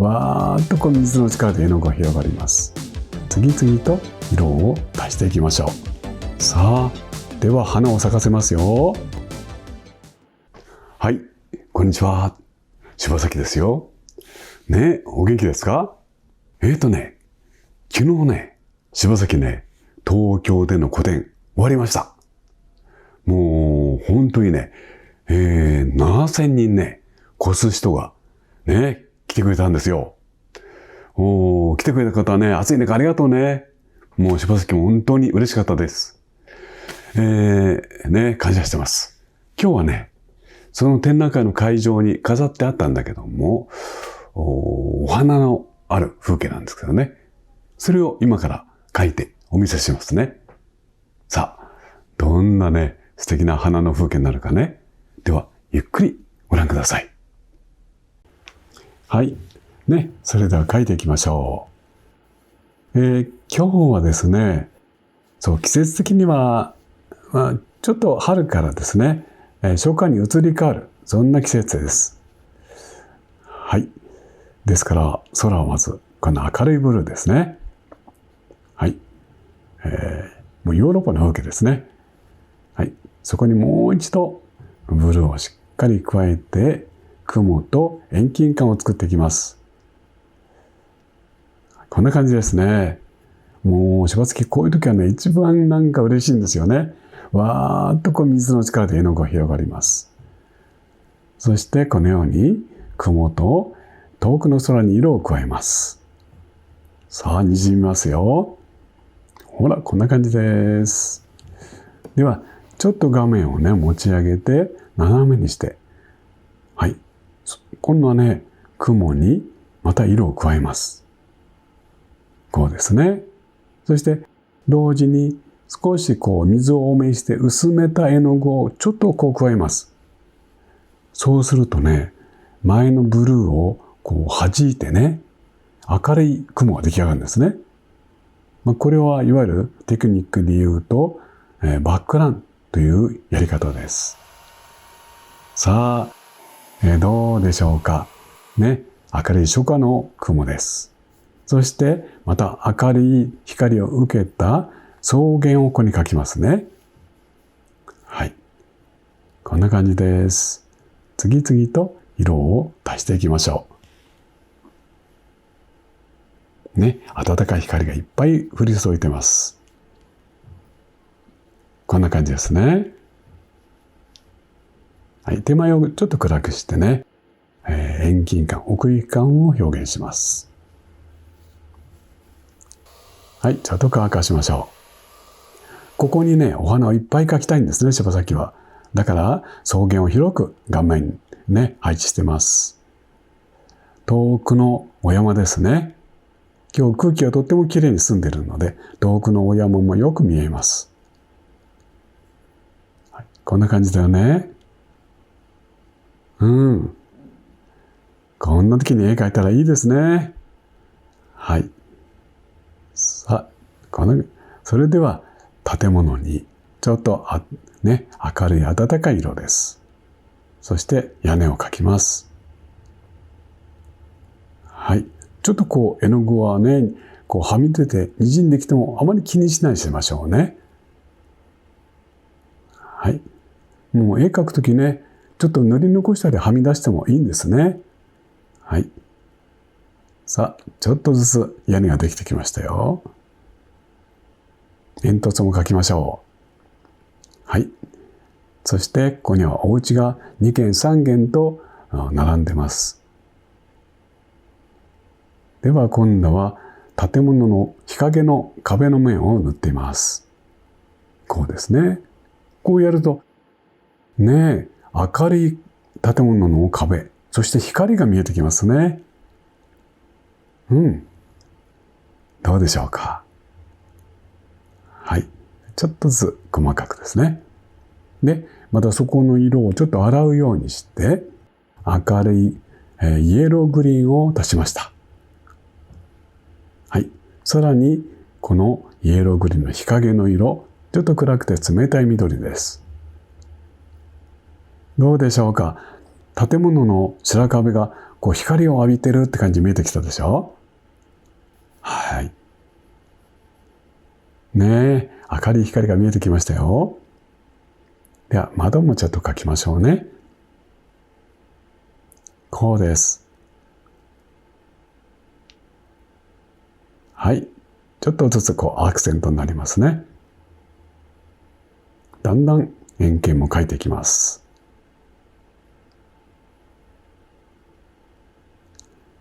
わーっとこう水の力で絵の具が広がります。次々と色を足していきましょう。さあ、では花を咲かせますよ。はい、こんにちは。柴崎ですよ。ね、お元気ですか？昨日ね、柴崎ね、東京での個展終わりました。もう本当にね、7000人ね、越す人がね、来てくれたんですよ。来てくれた方はね、暑い中ありがとうね。もう柴崎も本当に嬉しかったです。感謝してます。今日はね、その展覧会の会場に飾ってあったんだけども、お花のある風景なんですけどね。それを今から描いてお見せしますね。さあ、どんなね、素敵な花の風景になるかね。では、ゆっくりご覧ください。はい。ね、それでは描いていきましょう。今日はですね、季節的には、ちょっと春からですね、初夏に移り変わる、そんな季節です。はい。ですから、空はまず、この明るいブルーですね。はい。もうヨーロッパの風景ですね。はい。そこにもう一度、ブルーをしっかり加えて、雲と遠近感を作っていきます。こんな感じですね。もう、柴崎、こういう時はね、一番なんか嬉しいんですよね。わーっとこう水の力で絵の具が広がります。そしてこのように雲と遠くの空に色を加えます。さあ、滲みますよ。ほら、こんな感じです。では、ちょっと画面をね、持ち上げて斜めにして、はい。今度はね、雲にまた色を加えます。こうですね。そして同時に少しこう水を多めにして薄めた絵の具をちょっとこう加えます。そうするとね、前のブルーをこう弾いてね、明るい雲が出来上がるんですね。これはいわゆるテクニックで言うと、バックランというやり方です。さあ、どうでしょうか。ね、明るい初夏の雲です。そしてまた明るい光を受けた草原をここに描きますね。はい。こんな感じです。次々と色を足していきましょう。ね、暖かい光がいっぱい降り注いでます。こんな感じですね。はい、手前をちょっと暗くしてね、遠近感、奥行き感を表現します。はい、ちょっと乾かしましょう。ここにね、お花をいっぱい描きたいんですね、柴崎は。だから、草原を広く画面にね、配置してます。遠くのお山ですね。今日空気がとってもきれいに澄んでいるので、遠くのお山もよく見えます。はい、こんな感じだよね。こんな時に絵描いたらいいですね。はい。さあ、それでは建物にちょっと明るい暖かい色です。そして屋根を描きます。はい。ちょっとこう絵の具はね、こうはみ出て滲んできてもあまり気にしないようにしましょうね。はい。もう絵描くときね、ちょっと塗り残したりはみ出してもいいんですね。はい。さあ、ちょっとずつ屋根ができてきましたよ。煙突も描きましょう。はい。そしてここにはお家が2軒3軒と並んでます。では今度は建物の日陰の壁の面を塗っています。こうですね。こうやるとね、明るい建物の壁、そして光が見えてきますね。どうでしょうか。はい。ちょっとずつ細かくですね。で、またそこの色をちょっと洗うようにして、明るい、イエローグリーンを足しました。はい。さらに、このイエローグリーンの日陰の色、ちょっと暗くて冷たい緑です。どうでしょうか。建物の白壁がこう光を浴びてるって感じに見えてきたでしょ。はい。ねえ、明るい光が見えてきましたよ。では、窓もちょっと描きましょうね。こうです。はい。ちょっとずつこうアクセントになりますね。だんだん円形も描いていきます。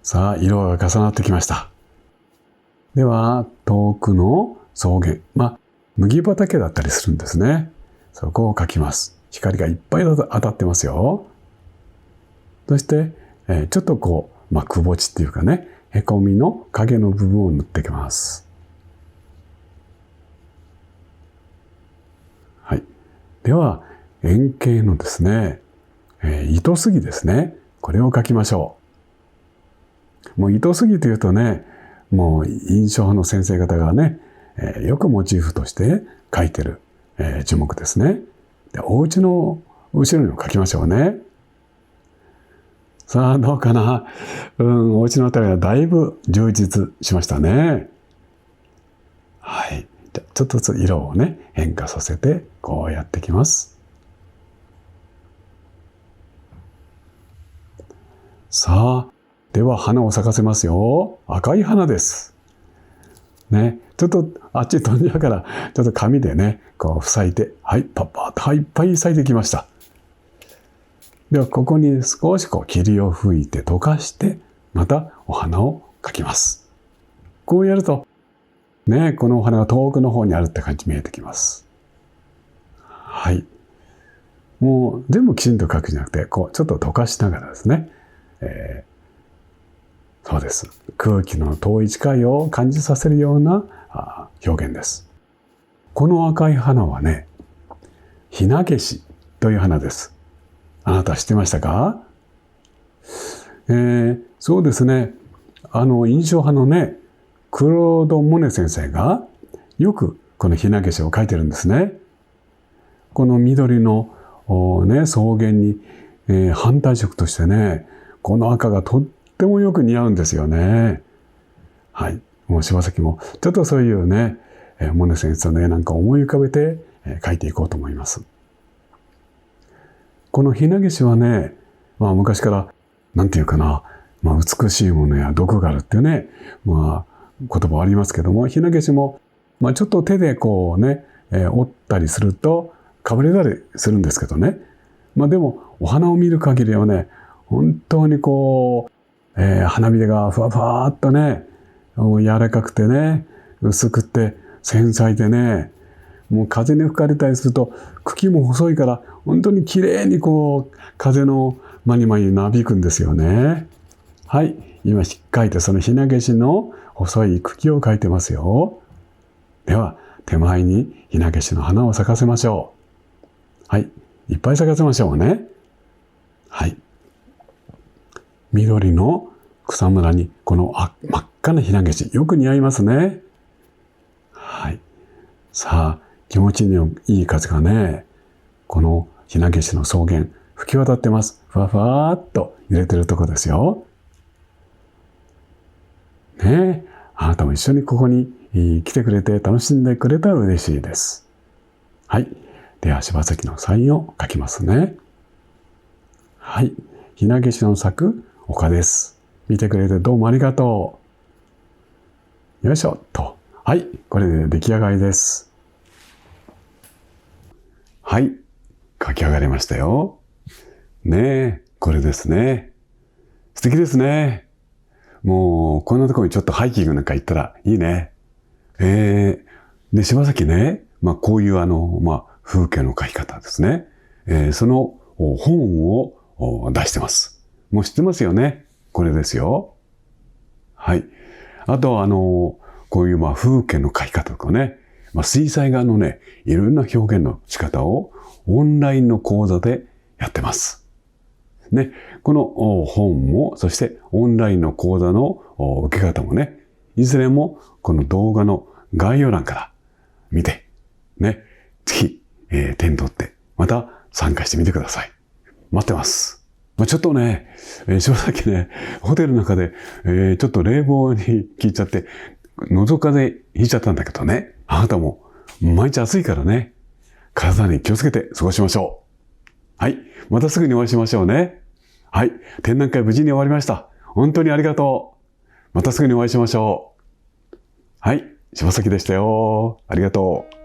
さあ、色が重なってきました。では、遠くの草原。麦畑だったりするんですね。そこを描きます。光がいっぱい当たってますよ。そして、ちょっとこう、くぼ地っていうかね、へこみの影の部分を塗っていきます。はい。では、円形のですね、糸杉ですね。これを描きましょう。もう糸杉というとね、もう印象派の先生方がね、よくモチーフとして描いてる、樹木ですね。で、お家の後ろにも描きましょうね。さあ、どうかな。お家の辺りはだいぶ充実しましたね。はい。じゃちょっとずつ色をね、変化させて、こうやっていきます。さあ、では花を咲かせますよ。赤い花です。ね、ちょっとあっち飛んじゃうから、ちょっと紙でね、こう塞いで、はい、パッパッといっぱい咲いてきました。では、ここに少しこう霧を吹いて溶かして、またお花を描きます。こうやると、ね、このお花が遠くの方にあるって感じ見えてきます。はい。もう全部きちんと描くんじゃなくて、こうちょっと溶かしながらですね、そうです。空気の遠い近いを感じさせるような表現です。この赤い花はね、ひなげしという花です。あなた知ってましたか？そうですね。印象派のね、クロード・モネ先生がよくこのひなげしを描いてるんですね。この緑の、草原に、反対色としてね、この赤がとってもよく似合うんですよね。はい。もう柴崎もちょっとそういうね、モネ先生の絵なんか思い浮かべて、描いていこうと思います。このひなげしはね、昔からなんていうかな、美しいものや毒があるっていうね、言葉ありますけども、ひなげしも、ちょっと手でこうね、折ったりするとかぶれたりするんですけどね。でもお花を見る限りはね、本当にこう、花びらがふわふわっとね、柔らかくてね、薄くて繊細でね、もう風に吹かれたりすると茎も細いから本当に綺麗にこう風の間に間になびくんですよね。はい、今しっかりとそのひなげしの細い茎を描いてますよ。では手前にひなげしの花を咲かせましょう。はい、いっぱい咲かせましょうね。はい。緑の草むらにこの真っ赤なひなげし、よく似合いますね。はい。さあ、気持ちのいい風がね、このひなげしの草原、吹き渡ってます。ふわふわっと揺れてるとこですよ。ねえ、あなたも一緒にここに来てくれて楽しんでくれたら嬉しいです。はい。では、柴崎のサインを書きますね。はい。ひなげしの咲く丘です。見てくれてどうもありがとう。よいしょっと。はい。これで出来上がりです。はい。書き上がりましたよ。ねえ、これですね。素敵ですね。もう、こんなところにちょっとハイキングなんか行ったらいいね。で、柴崎ね、こういう風景の描き方ですね。その本を出してます。もう知ってますよね。これですよ。はい。あとこういう風景の描き方とかね、水彩画のね、いろんな表現の仕方をオンラインの講座でやってます。ね、この本も、そしてオンラインの講座の受け方もね、いずれもこの動画の概要欄から見て、ね、ぜひ、手に取って、また参加してみてください。待ってます。ちょっとね、正直ね、ホテルの中で、ちょっと冷房に効いちゃって、喉風邪ひいちゃったんだけどね。あなたも毎日暑いからね、体に気をつけて過ごしましょう。はい。またすぐにお会いしましょうね。はい。展覧会無事に終わりました。本当にありがとう。またすぐにお会いしましょう。はい。柴崎でしたよ。ありがとう。